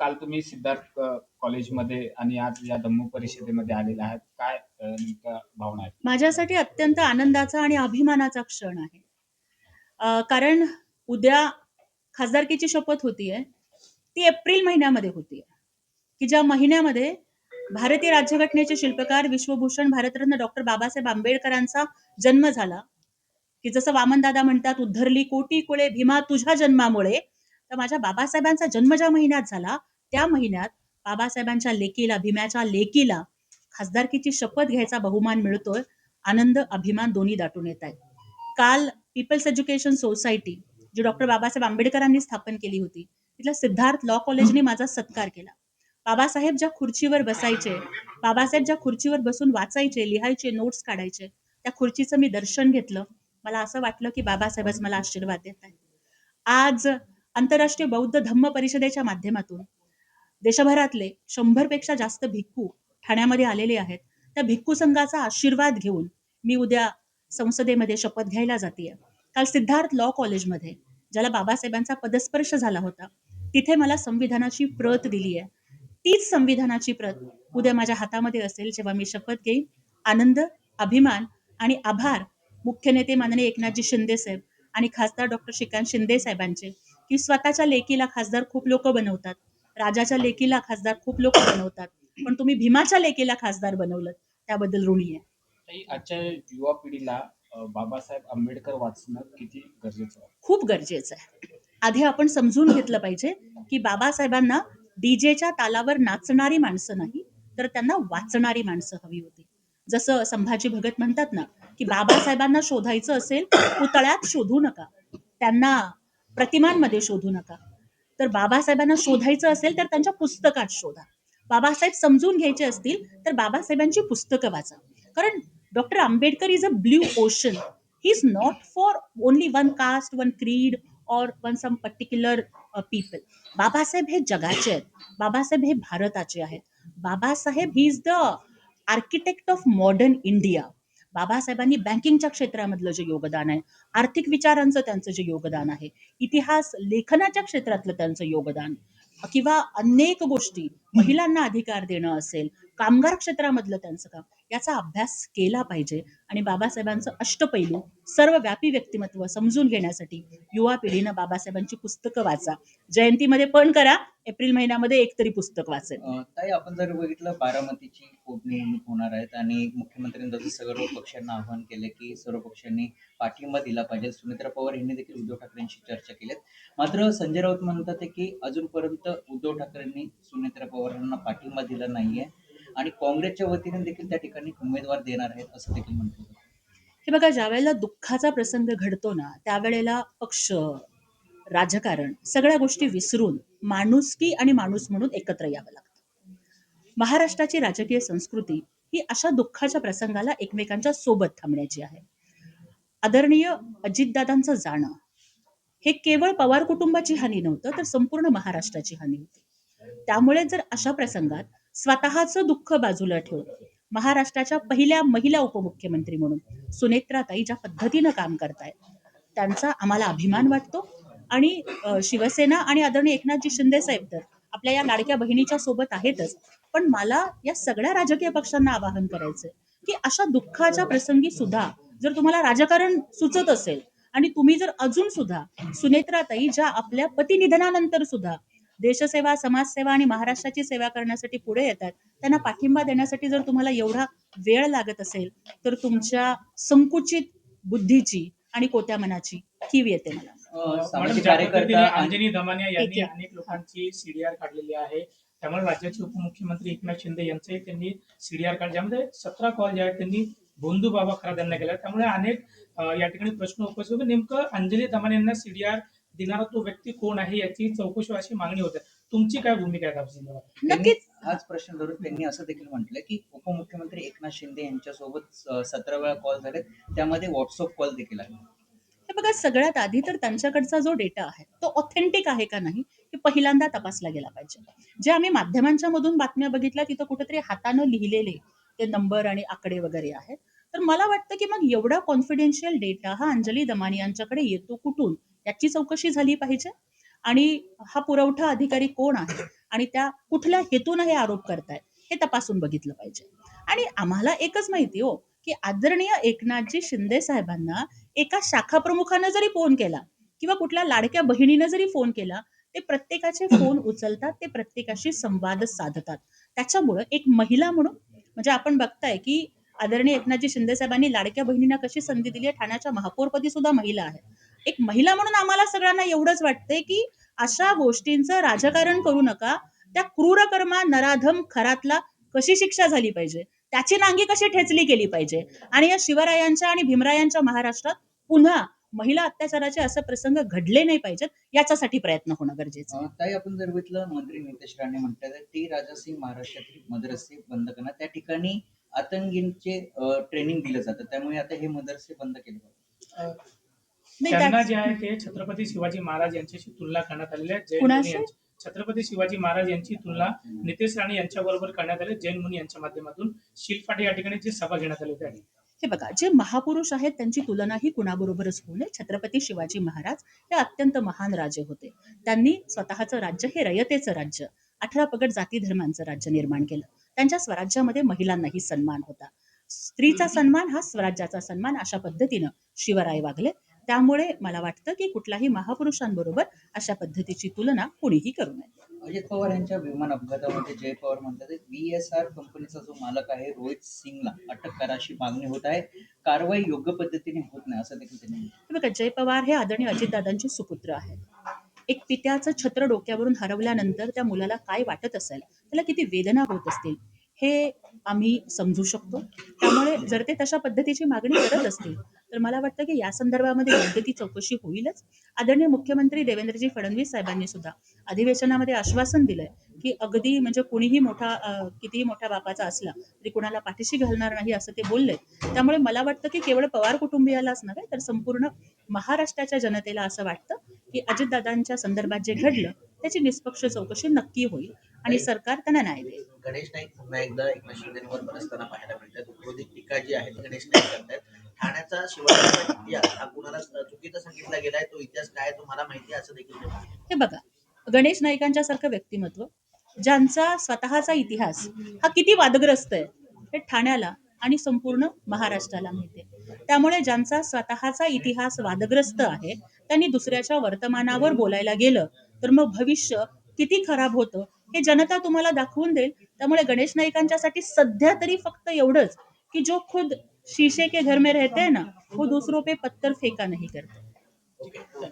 काल तुम्ही सिद्धार्थ कॉलेजमध्ये आणि आज या धम्म परिषदेमध्ये आलेला आहात. काय नेमक्या भावना आहेत? माझ्यासाठी अत्यंत आनंदाचा आणि अभिमानाचा क्षण आहे. कारण उद्या खासदारकीची शपथ होतीये. ती एप्रिल महिन्यामध्ये होतीये, की ज्या महिन्यामध्ये भारतीय राज्यघटनेचे शिल्पकार विश्वभूषण भारतरत्न डॉक्टर बाबासाहेब आंबेडकरांचा जन्म झाला. की जसं वामनदादा म्हणतात, उद्धरली कोटी कुळे भीमा तुझ्या जन्मामुळे. तर माझ्या बाबासाहेबांचा जन्म ज्या महिन्यात झाला, त्या महिन्यात बाबासाहेबांच्या लेकीला, भीम्याच्या लेकीला खासदारकीची शपथ घ्यायचा बहुमान मिळतोय. आनंद, अभिमान दोन्ही दाटून येत आहेत. काल पीपल्स एज्युकेशन सोसायटी, जी डॉक्टर बाबासाहेब आंबेडकरांनी स्थापन केली होती, तिथल्या सिद्धार्थ लॉ कॉलेजने माझा सत्कार केला. बाबासाहेब ज्या खुर्चीवर बसायचे, बाबासाहेब ज्या खुर्चीवर बसून वाचायचे, लिहायचे, नोट्स काढायचे, त्या खुर्चीचं मी दर्शन घेतलं. मला असं वाटलं की बाबासाहेबच मला आशीर्वाद देत आहेत. आज आंतरराष्ट्रीय बौद्ध धम्म परिषदेच्या माध्यमातून देशभरातले 100 पेक्षा जास्त भिक्खू ठाण्यामध्ये आलेले आहेत. त्या भिक्खू संघाचा आशीर्वाद घेऊन मी उद्या संसदेमध्ये शपथ घ्यायला जातीये. काल सिद्धार्थ लॉ कॉलेजमध्ये, ज्याला बाबासाहेबांचा पदस्पर्श झाला होता, तिथे मला संविधानाची प्रत दिली आहे. तीच संविधानाची प्रत उद्या माझ्या हातामध्ये असेल जेव्हा मी शपथ घेईन. आनंद, अभिमान आणि आभार मुख्य नेते माननीय एकनाथजी शिंदे साहेब आणि खासदार डॉक्टर श्रीकांत शिंदे साहेबांचे, की स्वतःच्या लेकीला खासदार खूप लोक बनवतात, राजाच्या लेकीला खासदार खूप लोक बनवतात, पण तुम्ही भीमाच्या लेकीला खासदार बनवलं, त्याबद्दल ऋणी आहे. आजच्या युवा पिढीला बाबासाहेब आंबेडकर वाचणं किती गरजेचं आहे? खूप गरजेचं आहे. आधी आपण समजून घेतलं पाहिजे की बाबासाहेबांना डीजेच्या तालावर नाचणारी माणसं नाही, तर त्यांना वाचणारी माणसं हवी होती. जसं संभाजी भगत म्हणतात ना, की बाबासाहेबांना शोधायचं असेल पुतळ्यात शोधू नका, त्यांना प्रतिमांमध्ये शोधू नका. तर बाबासाहेबांना शोधायचं असेल तर त्यांच्या पुस्तकात शोधा. बाबासाहेब समजून घ्यायचे असतील तर बाबासाहेबांची पुस्तकं वाचा. कारण doctor Ambedkar is a blue ocean. He is not for only one caste, one creed और one some particular people. Babasaheb हे जगाचे आहेत. बाबासाहेब हे भारताचे आहेत. Babasaheb he is the architect of modern India. बाबासाहेबांनी बँकिंगच्या क्षेत्रामधलं जे योगदान आहे, आर्थिक विचारांचं त्यांचं जे योगदान आहे, इतिहास लेखनाच्या क्षेत्रातलं त्यांचं योगदान, किंवा अनेक गोष्टी, महिलांना अधिकार देणं असेल, कामगार क्षेत्रामधलं त्यांचं काम, याचा अभ्यास केला पाहिजे. आणि बाबासाहेबांचं अष्टपैलू सर्वव्यापी व्यक्तिमत्व समजून घेण्यासाठी युवा पिढीनं बाबासाहेबांची पुस्तकं वाचा. जयंतीमध्ये पण करा, एप्रिल महिन्यामध्ये एक तरी पुस्तक वाचेल. ताई, आपण जर बघितलं बारामतीची पोटनिवडणूक होणार आहेत आणि मुख्यमंत्र्यांनी जसं सर्व पक्षांना आवाहन केलं की सर्व पक्षांनी पाठिंबा दिला पाहिजे. सुनेत्रा पवार यांनी देखील उद्धव ठाकरेंशी चर्चा केली. मात्र संजय राऊत म्हणतात आहे की अजूनपर्यंत उद्धव ठाकरेंनी सुनेत्रा पवारांना पाठिंबा दिला नाहीये आणि काँग्रेसच्या वतीने देखील त्या ठिकाणी उमेदवार देणार आहेत असं देखील म्हटलं जातं. हे बघा, ज्या वेळेला दुःखाचा प्रसंग घडतो ना, त्यावेळेला पक्ष, राजकारण, सगळ्या गोष्टी विसरून माणुसकी आणि माणूस म्हणून एकत्र यावं लागतं. महाराष्ट्राची राजकीय संस्कृती ही अशा दुःखाच्या प्रसंगाला एकमेकांच्या सोबत थांबण्याची आहे. आदरणीय अजितदादांचं जाणं हे केवळ पवार कुटुंबाची हानी नव्हतं, तर संपूर्ण महाराष्ट्राची हानी होती. त्यामुळे जर अशा प्रसंगात स्वतःचं दुःख बाजूला ठेवून महाराष्ट्राच्या पहिल्या महिला उपमुख्यमंत्री म्हणून सुनेत्राताई ज्या पद्धतीनं काम करतायत, त्यांचा आम्हाला अभिमान वाटतो. आणि शिवसेना आणि आदरणीय एकनाथजी शिंदे साहेब तर आपल्या या लाडक्या बहिणीच्या सोबत आहेतच. पण मला या सगळ्या राजकीय पक्षांना आवाहन करायचंय की अशा दुःखाच्या प्रसंगी सुद्धा जर तुम्हाला राजकारण सुचत असेल आणि तुम्ही जर अजून सुद्धा सुनेत्राताई ज्या आपल्या पतिनिधनानंतर सुद्धा देशसेवा, समाजसेवा आणि महाराष्ट्राची सेवा करण्यासाठी पुढे येतात, त्यांना पाठिंबा देण्यासाठी जर तुम्हाला एवढा वेळ लागत असेल, तर तुमच्या संकुचित बुद्धीची आणि कोत्या मनाची कीव येते मला. सामाजिक कार्यकर्ता अंजनी दमानिया यांनी एक- अनेक लोकांची सीडीआर काढलेली आहे. त्यामुळे राज्याचे उपमुख्यमंत्री एकनाथ शिंदे यांचे त्यांनी सीडीआर काढले, ज्यामध्ये 17 कॉल जे आहेत त्यांनी भोंदू बाबा खरात यांना केला. त्यामुळे अनेक या ठिकाणी प्रश्न उपस्थित होते. नेमकं अंजली दमाने यांना सीडीआर देणारा तो व्यक्ती कोण आहे याची चौकशी अशी मागणी होते. तुमची काय भूमिका आहे त्याबद्दल? नक्कीच. हाच प्रश्न धरून त्यांनी असं देखील म्हटलं की उपमुख्यमंत्री एकनाथ शिंदे यांच्यासोबत 17 वेळा कॉल झाले, त्यामध्ये व्हॉट्सअप कॉल देखील आहे. हे बघा, सगळ्यात आधी तर त्यांच्याकडचा जो डेटा आहे तो ऑथेंटिक आहे का नाही हे पहिल्यांदा तपासला गेला पाहिजे. जे आम्ही माध्यमांच्या मधून बातम्या बघितल्या तिथं कुठेतरी हातानं लिहिलेले ते नंबर आणि आकडे वगैरे आहेत. तर मला वाटतं की मग एवढा कॉन्फिडेन्शियल डेटा हा अंजली दमानी यांच्याकडे येतो कुठून, याची चौकशी झाली पाहिजे. आणि हा पुरवठा अधिकारी कोण आहे आणि त्या कुठल्या हेतून हे आरोप करतायत हे तपासून बघितलं पाहिजे. आणि आम्हाला एकच माहिती हो, की आदरणीय एकनाथजी शिंदे साहेबांना एका शाखा प्रमुखानं जरी फोन केला किंवा कुठल्या लाडक्या बहिणीनं जरी फोन केला, ते प्रत्येकाचे फोन उचलतात, ते प्रत्येकाशी संवाद साधतात. त्याच्यामुळं एक महिला म्हणून म्हणजे आपण बघताय की आदरणीय एकनाथजी शिंदे साहेबांनी लाडक्या बहिणींना कशी संधी दिली आहे, ठाण्याच्या महापौरपदी सुद्धा महिला आहे. एक महिला म्हणून आम्हाला सगळ्यांना एवढंच वाटतंय की अशा गोष्टींचं राजकारण करू नका. त्या क्रूरकर्मा नराधम खरातला कशी शिक्षा झाली पाहिजे, त्याची नांगी कशी ठेचली गेली पाहिजे आणि या शिवरायांच्या आणि भीमरायांच्या महाराष्ट्रात पुन्हा महिला अत्याचाराचे असे प्रसंग घडले नाही पाहिजेत, याच्यासाठी प्रयत्न होणं गरजेचं आहे. ताई, आपण जर बघितलं मंत्री नितेश राणे म्हणतात टी राजासिंग महाराष्ट्रातील मदरसे बंद करणार, त्या ठिकाणी आतंकींचे ट्रेनिंग दिलं जातं, त्यामुळे आता हे मदरसे बंद केले जातात. नाही, त्यांना त्याच- जे आहे ते छत्रपती शिवाजी महाराज यांच्याशी तुलना करण्यात आलेली आहे. जैन कुणाशी? मुनी यांची- छत्रपती शिवाजी महाराज यांची तुलना नितेश राणे यांच्या बरोबर करण्यात आली जैन मुनी यांच्या माध्यमातून. शिलफाटे या ठिकाणी जी सभा घेण्यात आली होती. हे बघा, जे महापुरुष आहेत त्यांची तुलनाही कुणाबरोबरच होऊ नये. छत्रपती शिवाजी महाराज हे अत्यंत महान राजे होते. त्यांनी स्वतःचं राज्य हे रयतेचं राज्य, 18 पगड जाती धर्मांचं राज्य निर्माण केलं. त्यांच्या स्वराज्यामध्ये महिलांनाही सन्मान होता. स्त्रीचा सन्मान हा स्वराज्याचा सन्मान, अशा पद्धतीनं शिवराय वागले. त्यामुळे मला वाटतं की कुठल्याही महापुरुषांबरोबर अशा पद्धतीची तुलना कुणीही करू नये. अजित पवार यांच्या विमान अपघातामध्ये जय पवार म्हणतात VSR कंपनीचा जो मालक आहे रोहित सिंगला अटक करा अशी मागणी होत आहे, कारवाई योग्य पद्धतीने होत नाही असं देखील त्यांनी म्हटलं. हे बघा, जय पवार हे आदरणीय अजितदादांचे सुपुत्र आहेत. एक पित्याचं छत्र डोक्यावरून हरवल्यानंतर त्या मुलाला काय वाटत असेल, त्याला किती वेदना होत असतील, हे आम्ही समजू शकतो. त्यामुळे जर ते तशा पद्धतीची मागणी करत असतील तर मला वाटतं की या संदर्भामध्ये योग्य ती चौकशी होईलच. आदरणीय मुख्यमंत्री देवेंद्रजी फडणवीस साहेबांनी सुद्धा अधिवेशनामध्ये आश्वासन दिलंय की अगदी म्हणजे कुणीही कितीही मोठ्या बापाचा असला तरी कुणाला पाठीशी घालणार नाही, असं ते बोलले. त्यामुळे मला वाटतं की केवळ पवार कुटुंबियालाच नव्हे तर संपूर्ण महाराष्ट्राच्या जनतेला असं वाटतं की अजितदादांच्या संदर्भात जे घडलं त्याची निष्पक्ष चौकशी नक्की होईल आणि सरकार त्यांना न्याय देईल. गणेश नाईक पुन्हा एकदा एकनाथ शिंदेवर बरसताना पाहायला मिळतात. उपरोधिक टीका जी आहे ती गणेश नाईक करतायत. ठाण्याचा शिवरायांचा इतिहास हा कुणाला चुकीचा सांगितला गेलाय, तो इतिहास काय तुम्हाला माहिती आहे असं देखील ते म्हणाले. हे बघा, गणेश नाईकांच्या सारखं व्यक्तिमत्व ज्यांचा स्वतःचा इतिहास हा किती वादग्रस्त आहे हे ठाण्याला आणि संपूर्ण महाराष्ट्राला माहिती आहे. त्यामुळे ज्यांचा स्वतःचा इतिहास वादग्रस्त आहे त्यांनी दुसऱ्याच्या वर्तमानावर बोलायला गेलं तर मग भविष्य किती खराब होतं हे जनता तुम्हाला दाखवून देईल. त्यामुळे गणेश नाईकांच्यासाठी सध्या तरी फक्त एवढंच की जो खुद शीशे के घर में रहते हैं ना, वो दूसरों पे पत्थर फेका नहीं करते.